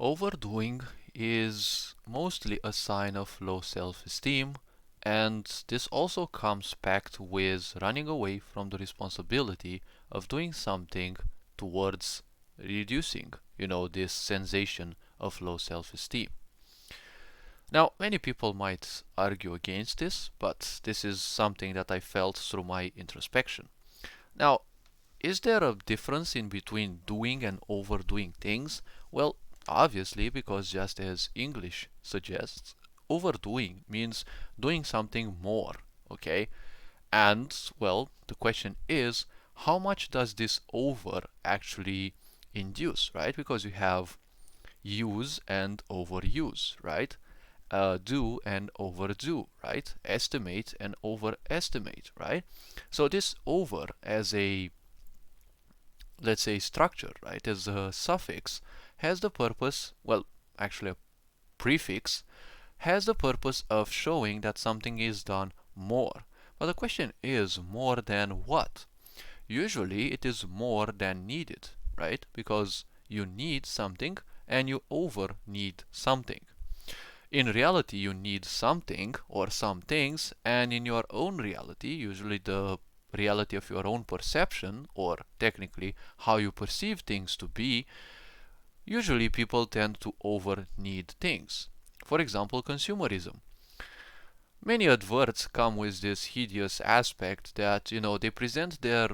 Overdoing is mostly a sign of low self-esteem, and this also comes packed with running away from the responsibility of doing something towards reducing, this sensation of low self-esteem. Now, many people might argue against this, but this is something that I felt through my introspection. Now, is there a difference in between doing and overdoing things? Well, obviously, because just as English suggests, overdoing means doing something more, okay? And, well, the question is, how much does this over actually induce, right? Because you have use and overuse, right? Do and overdo, right? Estimate and overestimate, right? So this over as a, let's say, structure, right, as a suffix, has the purpose, well, actually a prefix, has the purpose of showing that something is done more. But the question is, more than what? Usually it is more than needed, right? Because you need something and you over need something. In reality, you need something or some things, and in your own reality, usually the reality of your own perception, or technically how you perceive things to be, usually people tend to over need things. For example, consumerism. Many adverts come with this hideous aspect that, they present their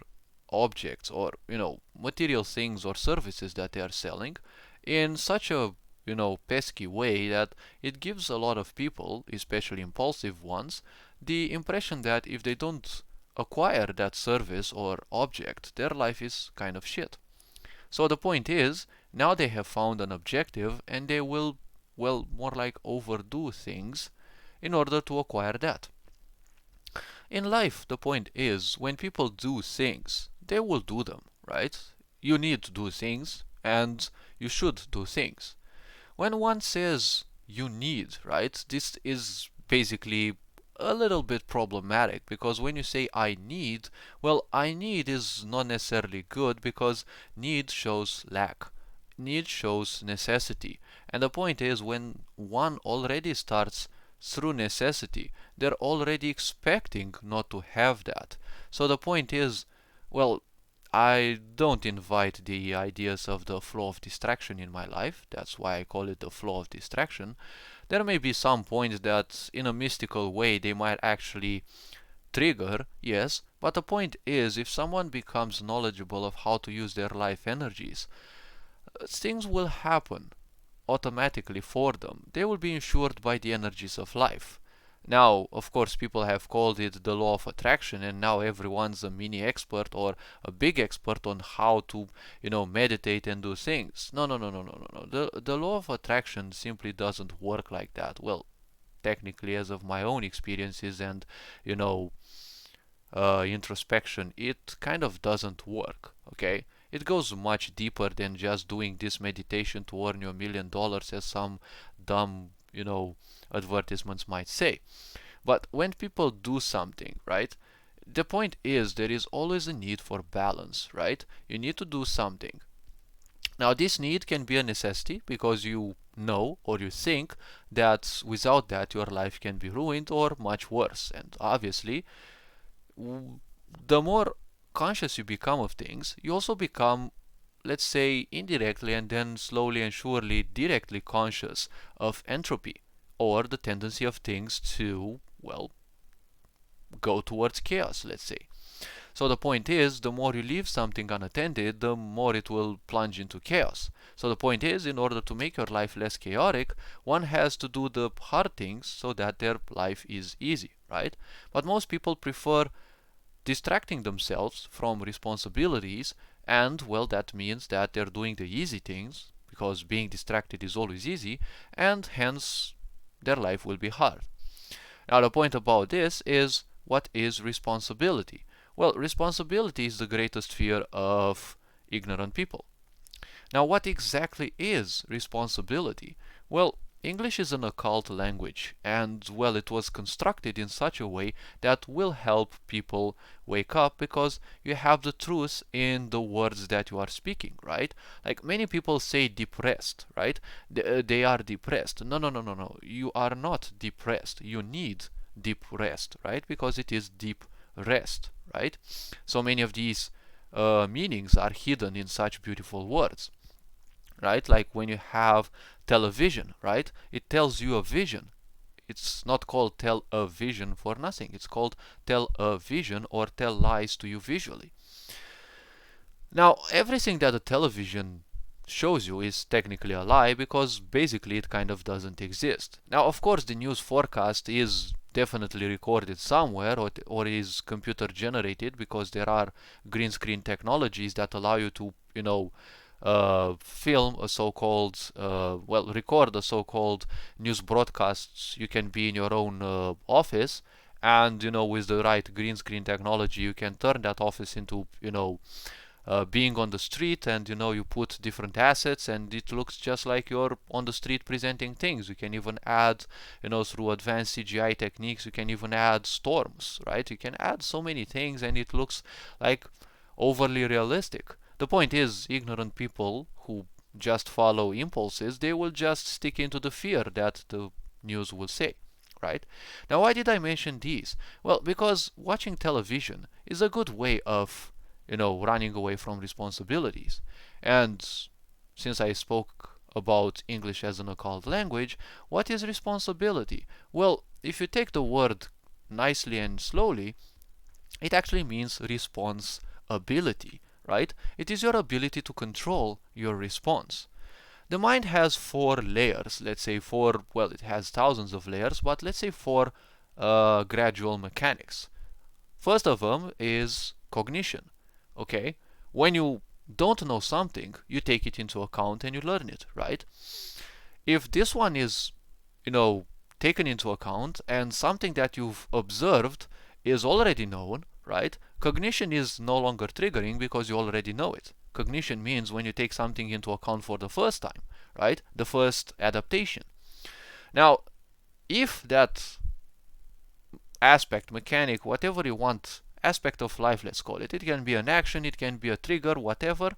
objects or, material things or services that they are selling in such a, pesky way that it gives a lot of people, especially impulsive ones, the impression that if they don't acquire that service or object, their life is kind of shit. So the point is, now they have found an objective and they will, well, more like overdo things in order to acquire that. In life, the point is, when people do things, they will do them, right? You need to do things, and you should do things. When one says you need, right, this is basically a little bit problematic because when you say I need, well, I need is not necessarily good because need shows lack. Need shows necessity. And the point is, when one already starts through necessity, they're already expecting not to have that. So the point is, well, I don't invite the ideas of the flow of distraction in my life. That's why I call it the flow of distraction. There may be some points that, in a mystical way, they might actually trigger, yes, but the point is, if someone becomes knowledgeable of how to use their life energies, things will happen automatically for them. They will be ensured by the energies of life. Now, of course, people have called it the law of attraction, and now everyone's a mini expert or a big expert on how to, meditate and do things. No, no, no, no, no, no, no. The law of attraction simply doesn't work like that. Well, technically, as of my own experiences and, introspection, it kind of doesn't work, okay? It goes much deeper than just doing this meditation to earn you $1 million, as some dumb, advertisements might say. But when people do something, right, the point is there is always a need for balance, right? You need to do something. Now, this need can be a necessity because you know or you think that without that your life can be ruined or much worse. And obviously, the more conscious you become of things, you also become, let's say, indirectly and then slowly and surely directly conscious of entropy or the tendency of things to, well, go towards chaos, let's say. So the point is, the more you leave something unattended, the more it will plunge into chaos. So the point is, in order to make your life less chaotic, one has to do the hard things so that their life is easy, right? But most people prefer distracting themselves from responsibilities, and well, that means that they're doing the easy things because being distracted is always easy, and hence their life will be hard. Now, the point about this is, what is responsibility? Well, responsibility is the greatest fear of ignorant people. Now, what exactly is responsibility? Well, English is an occult language, and well, it was constructed in such a way that will help people wake up because you have the truth in the words that you are speaking, right? Like many people say depressed, right? They are depressed. No, no, no, no, no. You are not depressed. You need deep rest, right? Because it is deep rest, right? So many of these meanings are hidden in such beautiful words, right? Like when you have television, right? It tells you a vision. It's not called tell a vision for nothing. It's called tell a vision or tell lies to you visually. Now, everything that a television shows you is technically a lie because basically it kind of doesn't exist. Now, of course, the news forecast is definitely recorded somewhere or is computer generated because there are green screen technologies that allow you to, film a so-called, record a so-called news broadcasts. You can be in your own office, and with the right green screen technology, you can turn that office into, being on the street, and you put different assets and it looks just like you're on the street presenting things. You can even add, through advanced CGI techniques, you can even add storms, right? You can add so many things and it looks like overly realistic. The point is, ignorant people who just follow impulses, they will just stick into the fear that the news will say, right? Now, why did I mention these? Well, because watching television is a good way of running away from responsibilities. And since I spoke about English as an occult language, what is responsibility? Well, if you take the word nicely and slowly, it actually means responsibility, right? It is your ability to control your response. The mind has four layers, let's say four, well, it has thousands of layers, but let's say four gradual mechanics. First of them is cognition. Okay, when you don't know something, you take it into account and you learn it, right? If this one is, you know, taken into account and something that you've observed is already known, right? Cognition is no longer triggering because you already know it. Cognition means when you take something into account for the first time, right? The first adaptation. Now, if that aspect, mechanic, whatever you want, aspect of life, let's call it. It can be an action, it can be a trigger, whatever.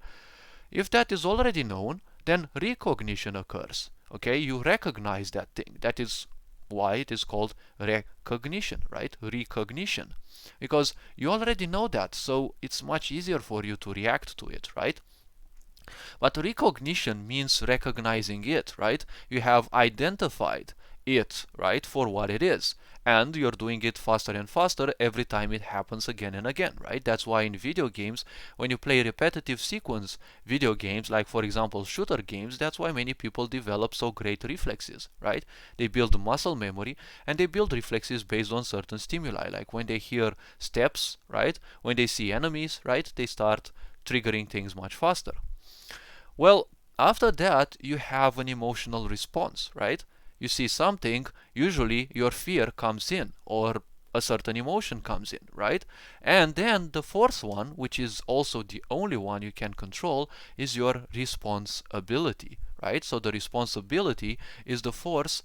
If that is already known, then recognition occurs. Okay, you recognize that thing. That is why it is called recognition, right? Recognition. Because you already know that, so it's much easier for you to react to it, right? But recognition means recognizing it, right? You have identified it, right, for what it is. And you're doing it faster and faster every time it happens again and again, right? That's why in video games, when you play repetitive sequence video games, like for example shooter games, that's why many people develop so great reflexes, right? They build muscle memory and they build reflexes based on certain stimuli, like when they hear steps, right? When they see enemies, right? They start triggering things much faster. Well, after that, you have an emotional response, right? You see something, usually your fear comes in, or a certain emotion comes in, right? And then the fourth one, which is also the only one you can control, is your responsibility, right? So the responsibility is the force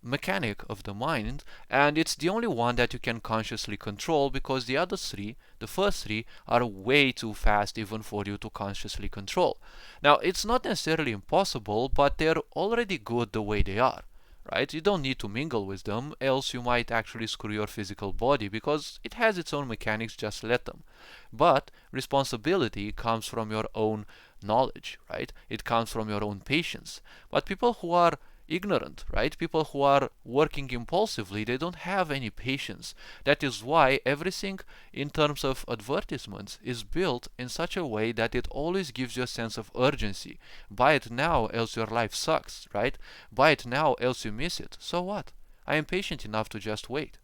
mechanic of the mind, and it's the only one that you can consciously control because the other three, the first three, are way too fast even for you to consciously control. Now, it's not necessarily impossible, but they're already good the way they are, right? You don't need to mingle with them, else you might actually screw your physical body because it has its own mechanics, just let them. But responsibility comes from your own knowledge, right? It comes from your own patience. But people who are ignorant, right? People who are working impulsively, they don't have any patience. That is why everything in terms of advertisements is built in such a way that it always gives you a sense of urgency. Buy it now, else your life sucks, right? Buy it now, else you miss it. So what? I am patient enough to just wait.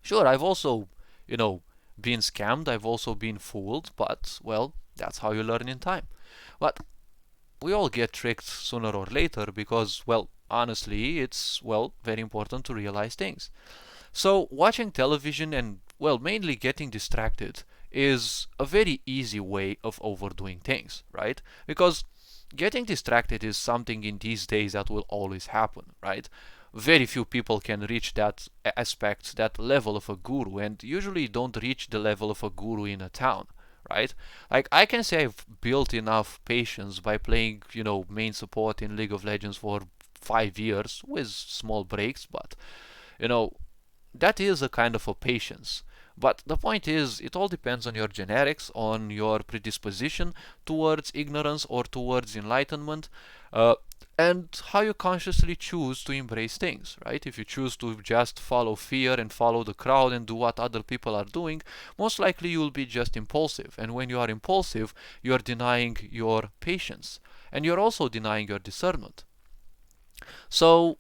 Sure, I've also, been scammed, I've also been fooled, but, well, that's how you learn in time. But we all get tricked sooner or later because, well, honestly, it's, well, very important to realize things. So, watching television and, well, mainly getting distracted is a very easy way of overdoing things, right? Because getting distracted is something in these days that will always happen, right? Very few people can reach that aspect, that level of a guru, and usually don't reach the level of a guru in a town, right? Like, I can say I've built enough patience by playing, main support in League of Legends for 5 years with small breaks, but you know, that is a kind of a patience. But the point is, it all depends on your genetics, on your predisposition towards ignorance or towards enlightenment, uh, and how you consciously choose to embrace things, right? If you choose to just follow fear and follow the crowd and do what other people are doing, most likely you will be just impulsive. And when you are impulsive, you are denying your patience. And you're also denying your discernment. So,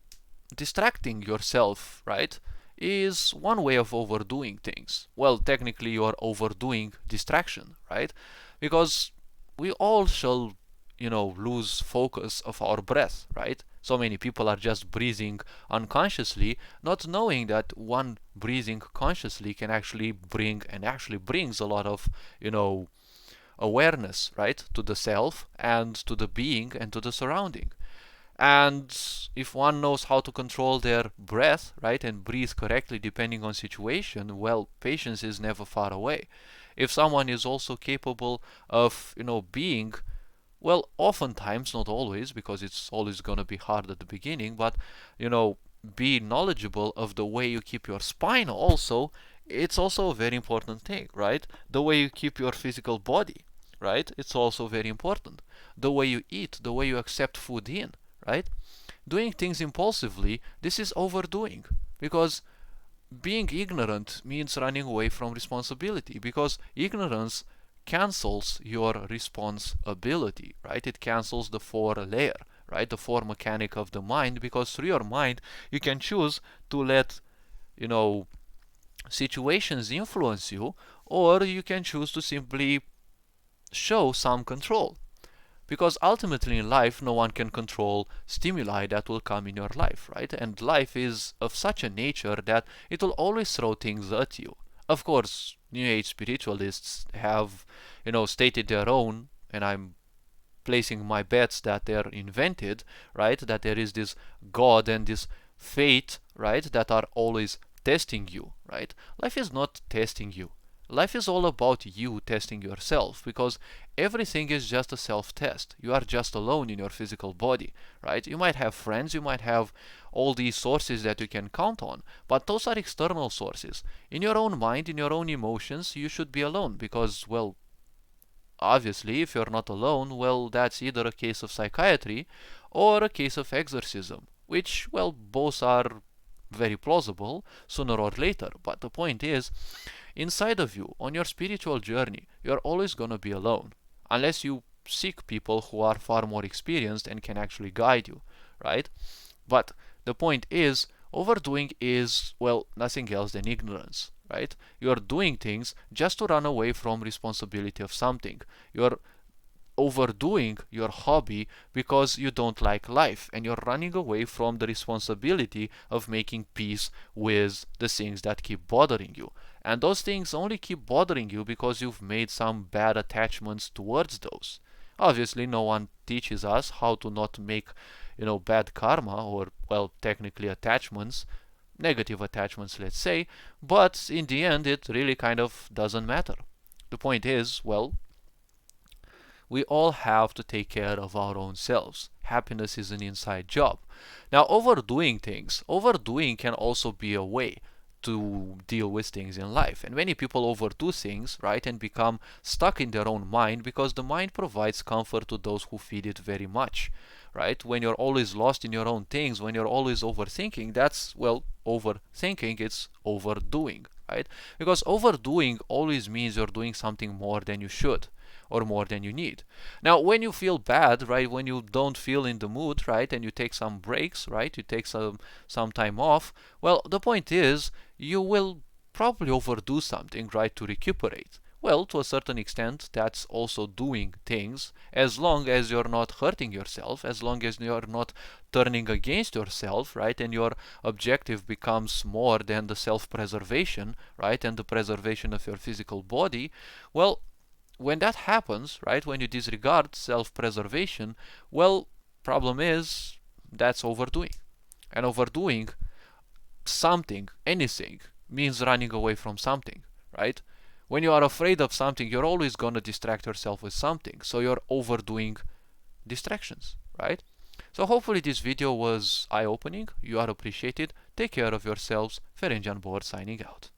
distracting yourself, right, is one way of overdoing things. Well, technically, you are overdoing distraction, right? Because we all shall, lose focus of our breath, right? So many people are just breathing unconsciously, not knowing that one breathing consciously can actually bring and actually brings a lot of, awareness, right, to the self and to the being and to the surrounding. And if one knows how to control their breath, right, and breathe correctly depending on situation, well, patience is never far away. If someone is also capable of, being, well, oftentimes, not always, because it's always going to be hard at the beginning, but, you know, be knowledgeable of the way you keep your spine also, it's also a very important thing, right? The way you keep your physical body, right? It's also very important. The way you eat, the way you accept food in, right? Doing things impulsively, this is overdoing, because being ignorant means running away from responsibility, because ignorance cancels your responsibility, right? It cancels the four layer, right? The four mechanic of the mind, because through your mind you can choose to let, you know, situations influence you, or you can choose to simply show some control. Because ultimately in life, no one can control stimuli that will come in your life, right? And life is of such a nature that it will always throw things at you. Of course, New Age spiritualists have, stated their own, and I'm placing my bets that they're invented, right? That there is this God and this fate, right? That are always testing you, right? Life is not testing you. Life is all about you testing yourself, because everything is just a self-test. You are just alone in your physical body, right? You might have friends, you might have all these sources that you can count on, but those are external sources. In your own mind, in your own emotions, you should be alone, because, well, obviously, if you're not alone, well, that's either a case of psychiatry or a case of exorcism, which, well, both are very plausible sooner or later. But the point is, inside of you, on your spiritual journey, you're always going to be alone, unless you seek people who are far more experienced and can actually guide you, right? But the point is, overdoing is, well, nothing else than ignorance, right? You're doing things just to run away from responsibility of something. You're overdoing your hobby because you don't like life, and you're running away from the responsibility of making peace with the things that keep bothering you. And those things only keep bothering you because you've made some bad attachments towards those. Obviously, no one teaches us how to not make, bad karma, or, well, technically attachments, negative attachments, let's say, but in the end, it really kind of doesn't matter. The point is, well, we all have to take care of our own selves. Happiness is an inside job. Now, overdoing can also be a way to deal with things in life. And many people overdo things, right, and become stuck in their own mind, because the mind provides comfort to those who feed it very much, right? When you're always lost in your own things, when you're always overthinking, that's, well, overthinking, it's overdoing, right? Because overdoing always means you're doing something more than you should, or more than you need. Now, when you feel bad, right, when you don't feel in the mood, right, and you take some breaks, right, you take some time off, well, the point is, you will probably overdo something, right, to recuperate. Well, to a certain extent, that's also doing things, as long as you're not hurting yourself, as long as you're not turning against yourself, right, and your objective becomes more than the self-preservation, right, and the preservation of your physical body. Well, when that happens, right, when you disregard self-preservation, well, problem is that's overdoing. And overdoing something, anything, means running away from something, right? When you are afraid of something, you're always going to distract yourself with something. So you're overdoing distractions, right? So hopefully this video was eye-opening. You are appreciated. Take care of yourselves. Ferenc Board signing out.